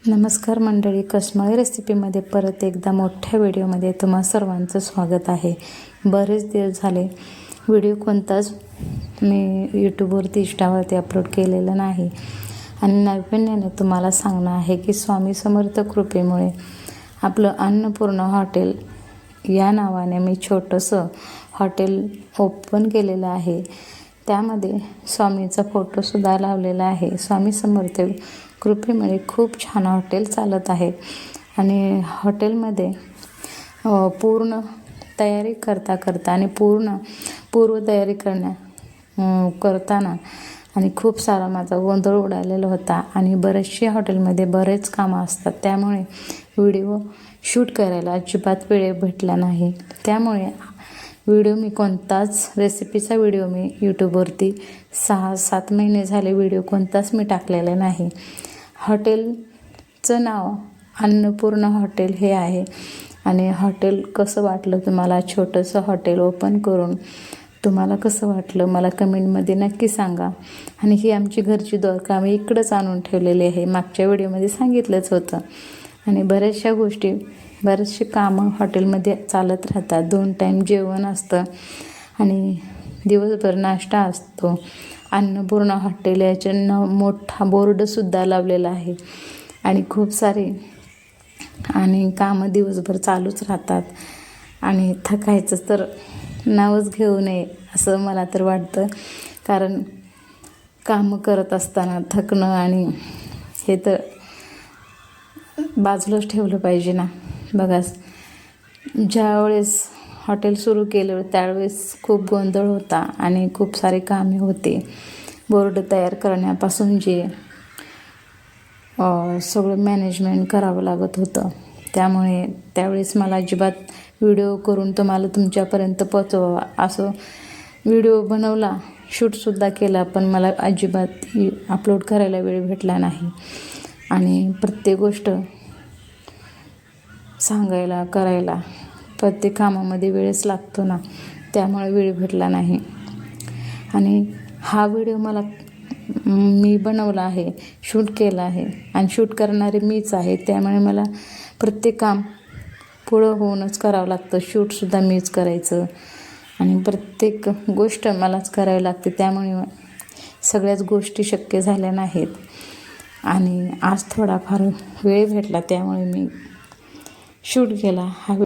नमस्कार मंडळी, कश्माळी रेसिपीमध्ये परत एकदा मोठ्या व्हिडिओमध्ये तुम्हा सर्वांचं स्वागत आहे. बरेच दिवस झाले व्हिडिओ कोणताच मी यूट्यूबवरती इंस्टावरती अपलोड केलेला नाही आणि नव्याने तुम्हाला सांगणं आहे की स्वामी समर्थ कृपेमुळे आपलं अन्नपूर्णा हॉटेल या नावाने मी छोटंसं हॉटेल ओपन केलेलं आहे. त्यामध्ये स्वामीचा फोटोसुद्धा लावलेला आहे. स्वामी समर्थ कृपेमुळे खूप छान हॉटेल चालत आहे आणि हॉटेलमध्ये पूर्ण तयारी करता आणि पूर्वतयारी करताना आणि खूप सारा माझा गोंधळ उडालेला होता आणि बरेचसे हॉटेलमध्ये बरेच कामं असतात. त्यामुळे व्हिडिओ शूट करायला अजिबात वेळ भेटला नाही. त्यामुळे व्हिडिओ मी कोणताच रेसिपीचा व्हिडिओ मी यूट्यूबवरती 6-7 महिने झाले व्हिडिओ कोणताच मी टाकलेला नाही. हॉटेलचं नाव अन्नपूर्णा हॉटेल हे आहे आणि हॉटेल कसं वाटलं तुम्हाला, छोटंसं हॉटेल ओपन करून तुम्हाला कसं वाटलं मला कमेंटमध्ये नक्की सांगा. आणि ही आमची घरची दोरका आम्ही इकडंच आणून ठेवलेली आहे, मागच्या व्हिडिओमध्ये सांगितलंच होतं. आणि बरेचसे कामं हॉटेलमध्ये चालत राहतात. 2 टाईम जेवण असतं आणि दिवसभर नाश्ता असतो. अन्नपूर्णा हॉटेल याचे मोठा बोर्डसुद्धा लावलेला आहे आणि खूप सारे आणि कामं दिवसभर चालूच राहतात आणि थकायचं तर नावच घेऊ नये असं मला तर वाटतं. कारण कामं करत असताना थकणं आणि हे तर बाजूलाच ठेवलं पाहिजे ना. बघा, ज्यावेळेस हॉटेल सुरू केलं त्यावेळेस खूप गोंधळ होता आणि खूप सारे कामे होते. बोर्ड तयार करण्यापासून जे सगळं मॅनेजमेंट करावं लागत होतं. त्यामुळे त्यावेळेस मला अजिबात व्हिडिओ करून तुम्हाला तुमच्यापर्यंत पोचवावा असं व्हिडिओ बनवला, शूटसुद्धा केला, पण मला अजिबात अपलोड करायला वेळ भेटला नाही. आणि प्रत्येक गोष्ट सांगायला करायला प्रत्येक कामामध्ये वेळच लागतो ना, त्यामुळे वेळ भेटला नाही. आणि हा व्हिडिओ मी बनवला आहे, शूट केला आहे आणि शूट करणारे मीच आहे. त्यामुळे मला प्रत्येक काम पुढं होऊनच करावं लागतं. शूटसुद्धा मीच करायचं आणि प्रत्येक गोष्ट मलाच करावी लागते. त्यामुळे सगळ्याच गोष्टी शक्य झाल्या नाहीत आणि आज थोडाफार वेळ भेटला त्यामुळे मी शूट केला.